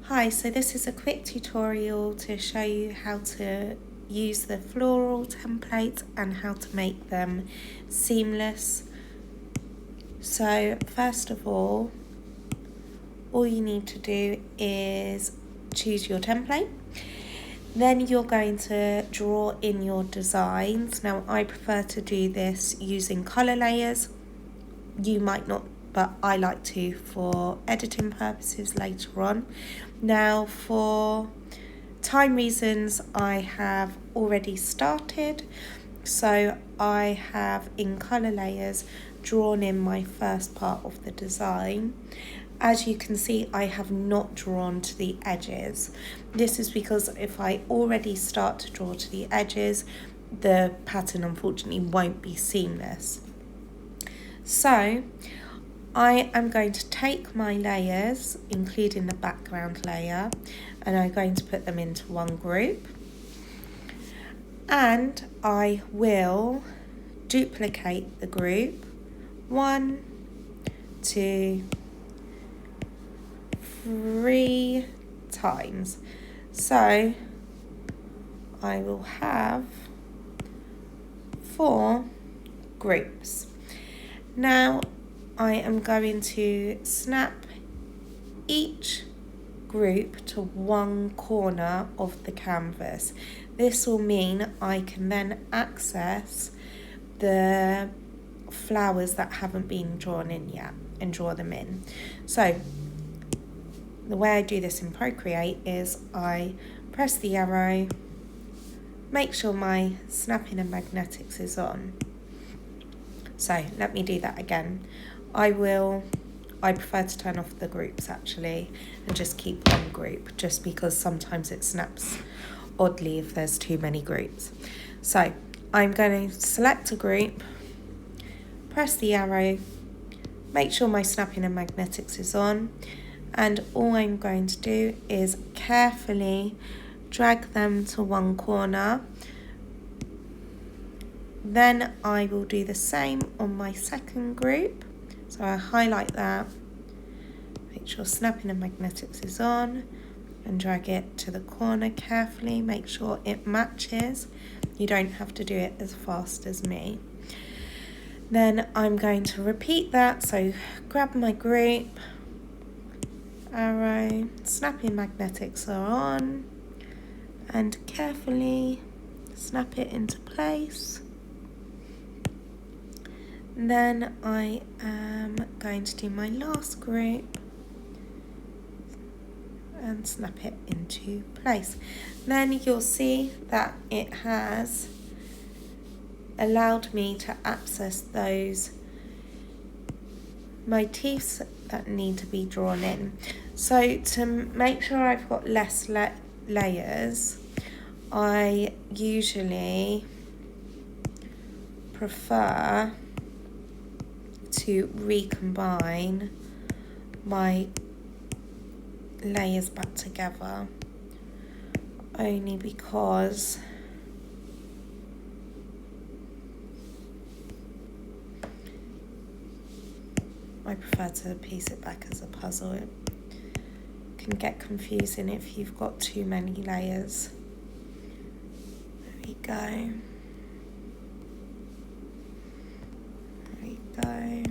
Hi, so this is a quick tutorial to show you how to use the floral templates and how to make them seamless. So first of all you need to do is choose your template. Then you're going to draw in your designs. Now I prefer to do this using colour layers. You might not, but I like to for editing purposes later on. Now for time reasons I have already started, so I have in colour layers drawn in my first part of the design. As you can see, I have not drawn to the edges. This is because if I already start to draw to the edges, the pattern unfortunately won't be seamless. So I am going to take my layers, including the background layer, and I'm going to put them into one group. And I will duplicate the group 1, 2, 3 times. So I will have 4 groups. Now I am going to snap each group to one corner of the canvas. This will mean I can then access the flowers that haven't been drawn in yet and draw them in. So the way I do this in Procreate is I press the arrow, make sure my snapping and magnetics is on. So let me do that again. I prefer to turn off the groups actually and just keep one group, just because sometimes it snaps oddly if there's too many groups. So I'm going to select a group, press the arrow, make sure my snapping and magnetics is on, and all I'm going to do is carefully drag them to one corner. Then I will do the same on my second group. So I highlight that, make sure snapping and magnetics is on, and drag it to the corner carefully, make sure it matches. You don't have to do it as fast as me. Then I'm going to repeat that, so grab my group, arrow, snapping magnetics are on, and carefully snap it into place. Then I am going to do my last group and snap it into place. Then you'll see that it has allowed me to access those motifs that need to be drawn in. So to make sure I've got less layers, I usually prefer to recombine my layers back together, only because I prefer to piece it back as a puzzle. It can get confusing if you've got too many layers. There we go. There we go.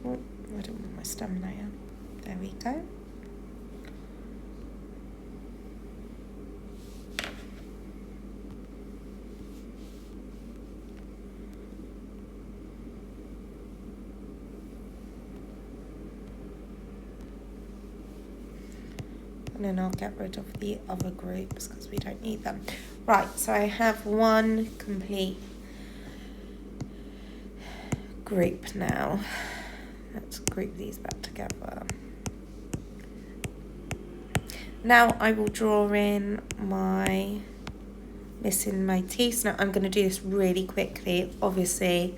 Oh, I don't want my stem layer. There we go. And then I'll get rid of the other groups because we don't need them. Right, so I have one complete group now. Let's group these back together. Now I will draw in my missing motifs. Now I'm going to do this really quickly. Obviously,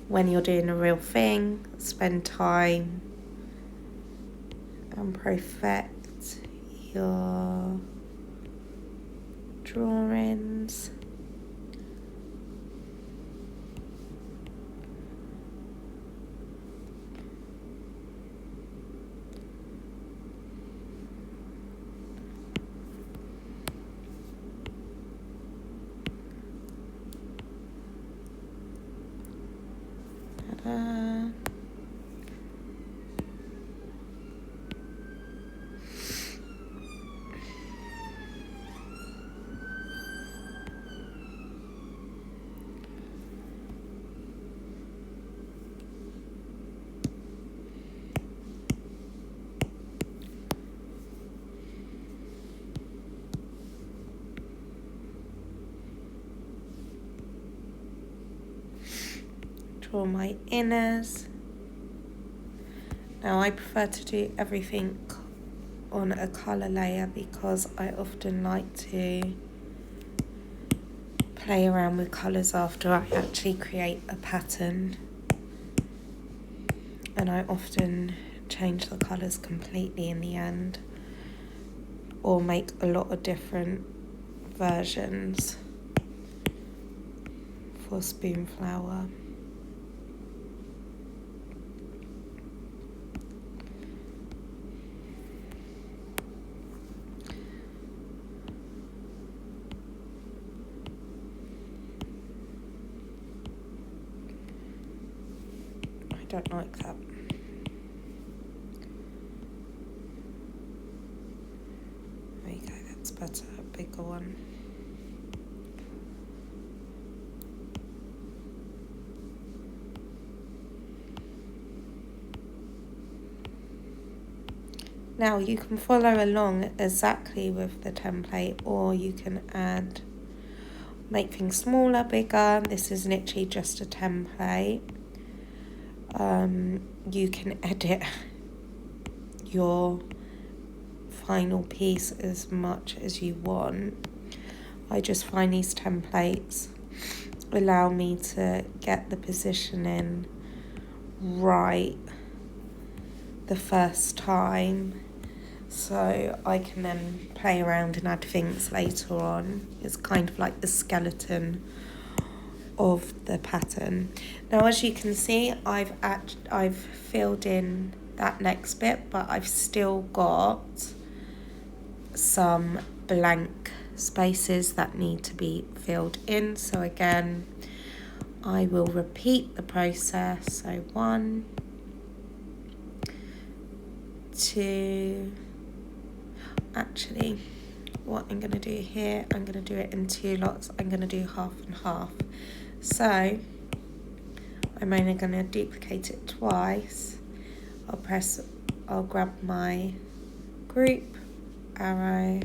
when you're doing a real thing, spend time and perfect your drawings. Ta-da. Draw my inners. Now I prefer to do everything on a colour layer because I often like to play around with colours after I actually create a pattern, and I often change the colours completely in the end or make a lot of different versions for Spoonflower. I don't like that. There you go, that's better, a bigger one. Now you can follow along exactly with the template, or you can make things smaller, bigger. This is literally just a template. You can edit your final piece as much as you want. I just find these templates allow me to get the positioning right the first time, so I can then play around and add things later on. It's kind of like the skeleton of the pattern. Now, as you can see, I've filled in that next bit, but I've still got some blank spaces that need to be filled in. So again, I will repeat the process. So 1, 2, actually, what I'm going to do here, I'm going to do it in 2 lots. I'm going to do half and half. So I'm only going to duplicate it twice. I'll grab my group arrow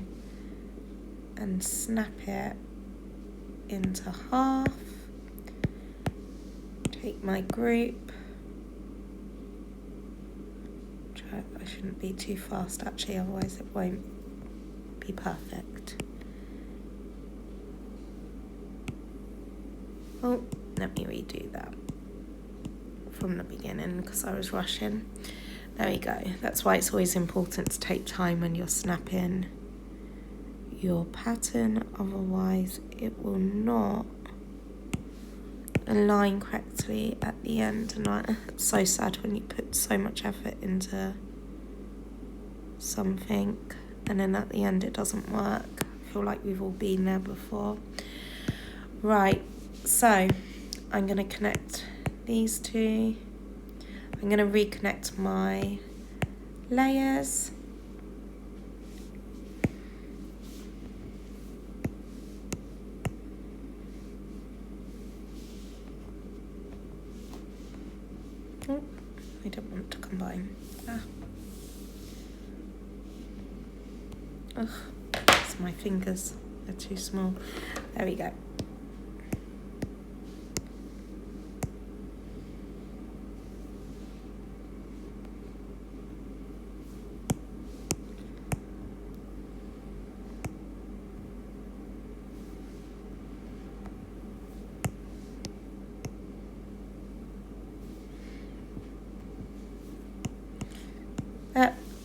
and snap it into half. Take my group. I shouldn't be too fast actually, otherwise it won't be perfect. Oh, let me redo that from the beginning because I was rushing. There we go. That's why it's always important to take time when you're snapping your pattern, otherwise it will not align correctly at the end, and it's so sad when you put so much effort into something and then at the end it doesn't work. I feel like we've all been there before. Right, so I'm going to connect these two. I'm going to reconnect my layers. Oh, I don't want to combine. Ugh, it's my fingers, they're too small. There we go.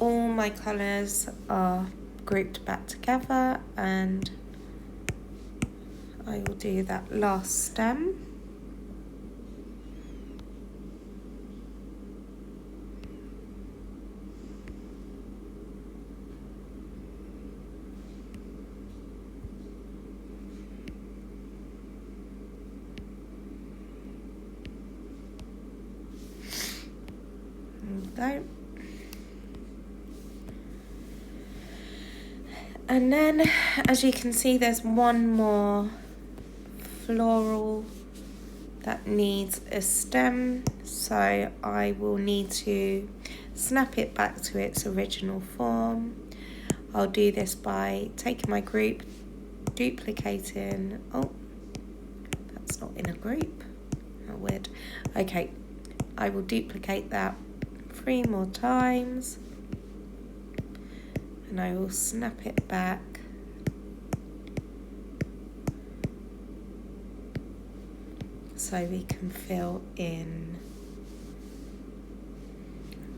All my colours are grouped back together, and I will do that last stem. There we go. And then, as you can see, there's one more floral that needs a stem, so I will need to snap it back to its original form. I'll do this by taking my group, duplicating, oh, that's not in a group, how weird. Okay, I will duplicate that 3 more times, and I will snap it back so we can fill in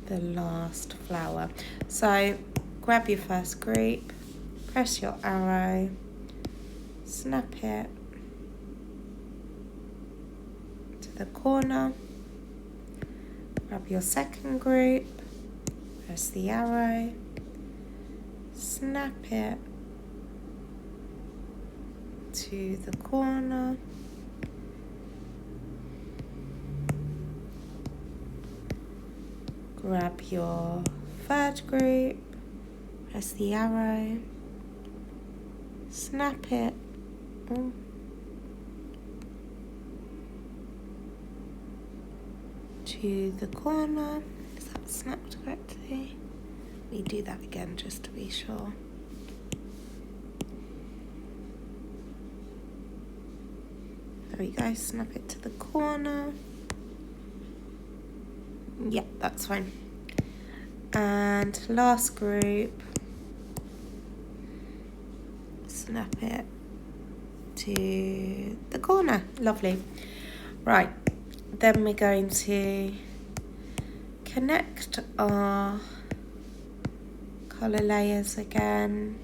the last flower. So grab your first group, press your arrow, snap it to the corner, grab your second group, press the arrow, snap it to the corner, grab your third group, press the arrow, snap it to the corner. Is that snapped correctly? Let me do that again just to be sure. There we go, snap it to the corner. Yeah, that's fine. And last group, snap it to the corner. Lovely. Right, then we're going to connect our colour layers again.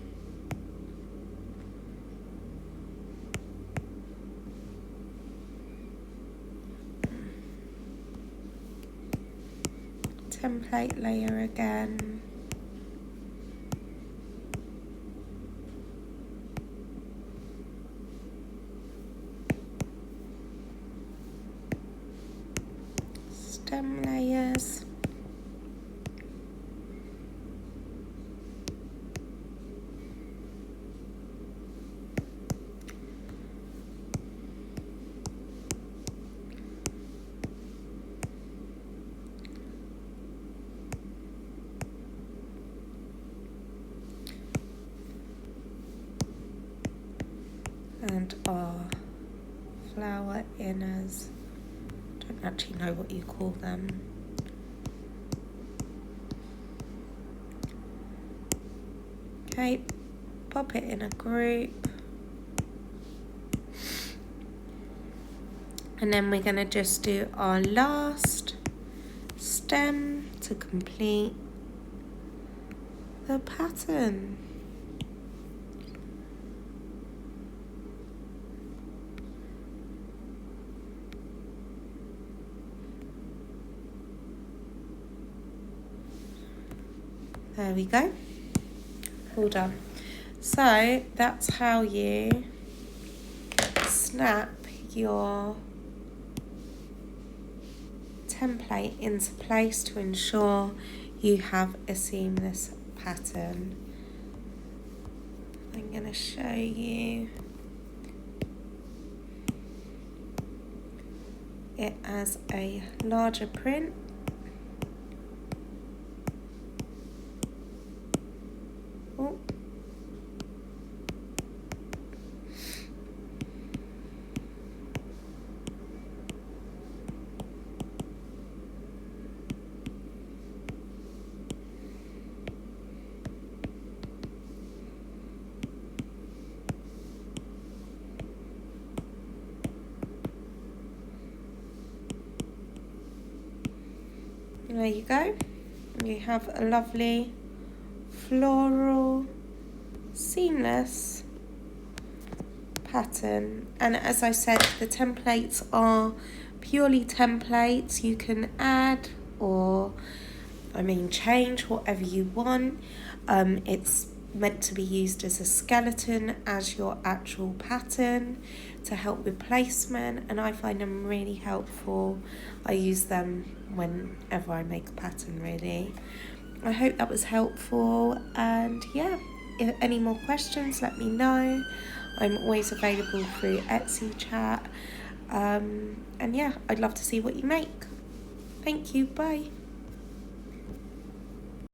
Template layer again. Stem layers. And our flower inners. Don't actually know what you call them. Okay, pop it in a group. And then we're going to just do our last stem to complete the pattern. There we go, all done. So that's how you snap your template into place to ensure you have a seamless pattern. I'm going to show you it as a larger print. Oh. There you go. You have a lovely floral seamless pattern. And as I said, the templates are purely templates. You can add or change whatever you want. It's meant to be used as a skeleton, as your actual pattern, to help with placement, and I find them really helpful. I use them whenever I make a pattern, really. I hope that was helpful, and yeah, if any more questions, let me know. I'm always available through Etsy chat, and yeah, I'd love to see what you make. Thank you, bye.